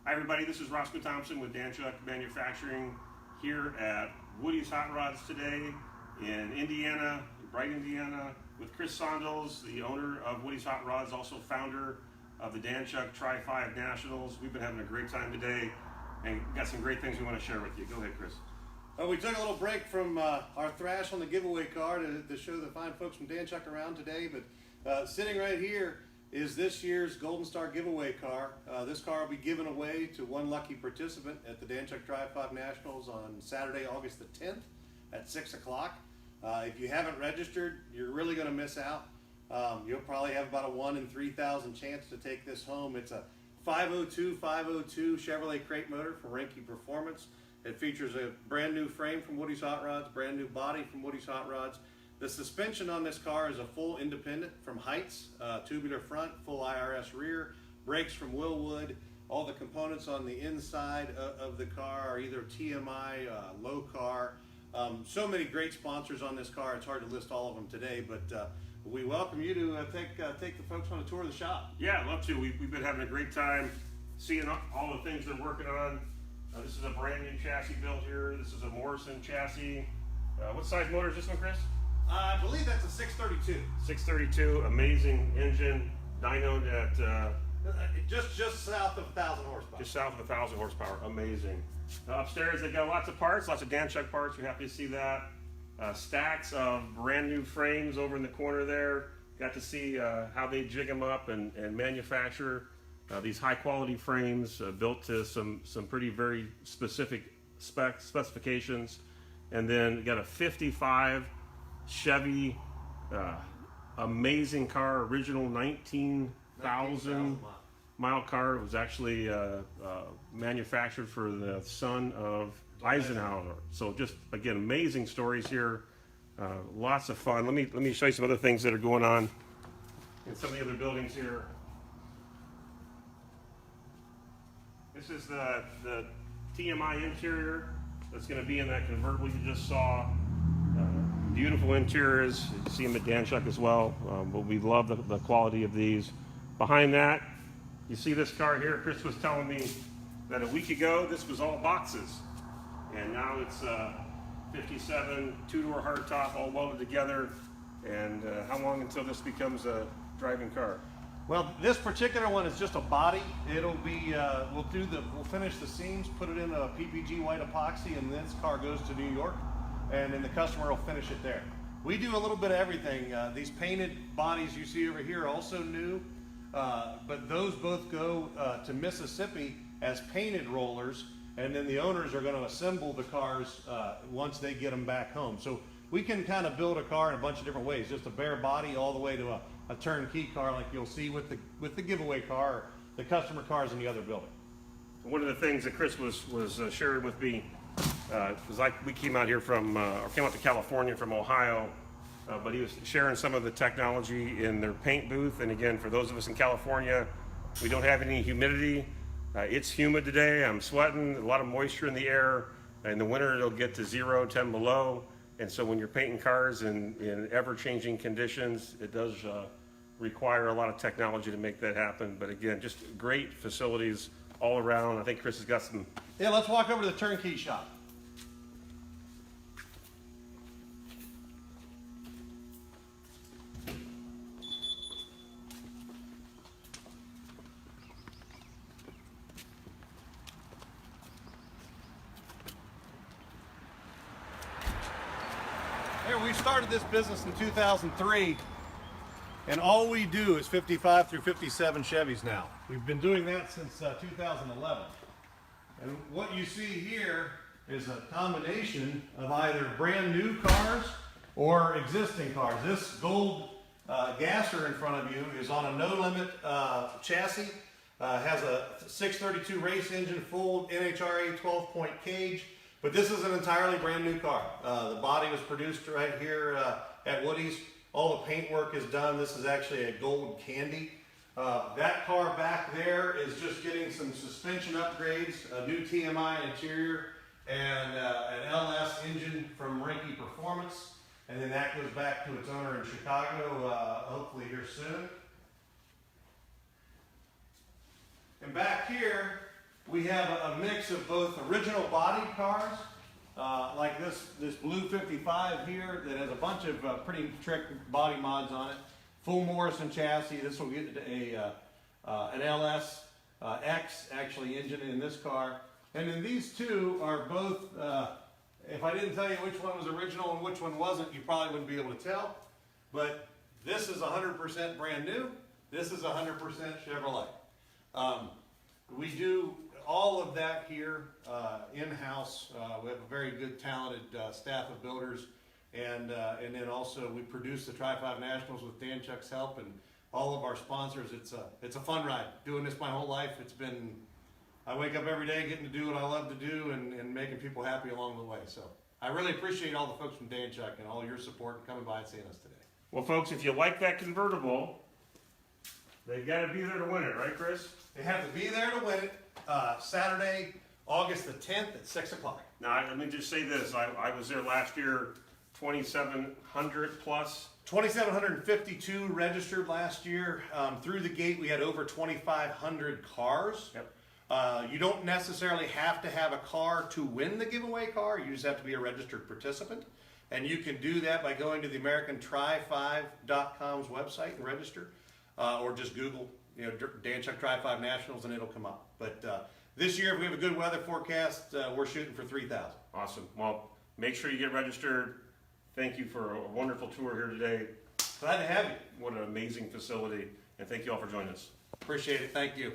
Hi everybody, this is Roscoe Thompson with Danchuk Manufacturing here at Woody's Hot Rods today in Indiana, Bright, Indiana, with Chris Sondles, the owner of Woody's Hot Rods, also founder of the Danchuk Trifive Nationals. We've been having a great time today and got some great things we want to share with you. Go ahead, Chris. We took a little break from our thrash on the giveaway car to show the fine folks from Danchuk around today, but sitting right here is this year's Golden Star giveaway car. This car will be given away to one lucky participant at the Danchuk Trifive Nationals on Saturday, August the 10th at 6 o'clock. If you haven't registered, you're really going to miss out. You'll probably have about a 1 in 3,000 chance to take this home. It's a 502 Chevrolet crate motor from Rinky Performance. It features a brand new frame from Woody's Hot Rods, brand new body from Woody's Hot Rods. The suspension on this car is a full independent from Heights, tubular front, full IRS rear, brakes from Willwood. All the components on the inside of the car are either TMI, low car. So many great sponsors on this car, it's hard to list all of them today, but we welcome you to take the folks on a tour of the shop. Yeah, I'd love to. We've been having a great time seeing all the things they're working on. This is a brand new chassis built here. This is a Morrison Chassis. What size motor is this one, Chris? I believe that's a 632. 632, amazing engine, dynoed at just south of 1,000 horsepower. just south of 1,000 horsepower, amazing. Upstairs they've got lots of parts, lots of Danchuk parts, we're happy to see that. Stacks of brand new frames over in the corner there. Got to see how they jig them up and manufacture these high quality frames built to some pretty very specific specifications. And then got a 55 Chevy, amazing car, original 19,000 mile car. It was actually manufactured for the son of Eisenhower. So just again, amazing stories here. Lots of fun. Let me show you some other things that are going on in some of the other buildings here. This is the TMI interior that's going to be in that convertible you just saw. Beautiful interiors. You see them at Danchuk as well. But we love the quality of these. Behind that, you see this car here. Chris was telling me that a week ago this was all boxes, and now it's 57 two-door hardtop, all welded together. And how long until this becomes a driving car? Well, this particular one is just a body. It'll be we'll finish the seams, put it in a PPG white epoxy, and this car goes to New York, and then the customer will finish it there. We do a little bit of everything. These painted bodies you see over here are also new, but those both go to Mississippi as painted rollers, and then the owners are going to assemble the cars once they get them back home. So we can kind of build a car in a bunch of different ways, just a bare body all the way to a turnkey car like you'll see with the giveaway car, or the customer cars in the other building. One of the things that Chris was sharing with me was we came out here from, or came out to California from Ohio, but he was sharing some of the technology in their paint booth. And again, for those of us in California, we don't have any humidity. It's humid today. I'm sweating, a lot of moisture in the air. In the winter, it'll get to 0, 10 below. And so when you're painting cars in ever-changing conditions, it does require a lot of technology to make that happen. But again, just great facilities all around. I think Chris has got some. Yeah, let's walk over to the turnkey shop. Here, we started this business in 2003. And all we do is 55 through 57 Chevys now. We've been doing that since 2011. And what you see here is a combination of either brand new cars or existing cars. This gold gasser in front of you is on a no-limit chassis. Has a 632 race engine, full NHRA 12-point cage. But this is an entirely brand new car. The body was produced right here at Woody's. All the paint work is done. This is actually a gold candy. That car back there is just getting some suspension upgrades, a new TMI interior, and an LS engine from Rinky Performance. And then that goes back to its owner in Chicago, hopefully here soon. And back here, We have a mix of both original body cars, like this blue 55 here that has a bunch of pretty trick body mods on it. Full Morrison chassis. This will get an LS X actually engine in this car. And then these two are both, if I didn't tell you which one was original and which one wasn't, you probably wouldn't be able to tell. But this is 100% brand new. This is 100% Chevrolet. We do all of that here in-house. We have a very good, talented staff of builders, and then also we produce the Tri-5 Nationals with Danchuk's help and all of our sponsors. It's a fun ride. Doing this my whole life. I wake up every day getting to do what I love to do and making people happy along the way. So I really appreciate all the folks from Danchuk and all your support and coming by and seeing us today. Well, folks, if you like that convertible, they've got to be there to win it, right, Chris? They have to be there to win it. Saturday, August the 10th at 6 o'clock. Now, let me just say this. I was there last year, 2,700 plus. 2,752 registered last year. Through the gate, we had over 2,500 cars. Yep. You don't necessarily have to have a car to win the giveaway car. You just have to be a registered participant. And you can do that by going to the AmericanTri5.com's website and register. Or just Google, Danchuk Tri-5 Nationals, and it'll come up. But this year, if we have a good weather forecast, we're shooting for 3,000. Awesome. Well, make sure you get registered. Thank you for a wonderful tour here today. Glad to have you. What an amazing facility. And thank you all for joining us. Appreciate it. Thank you.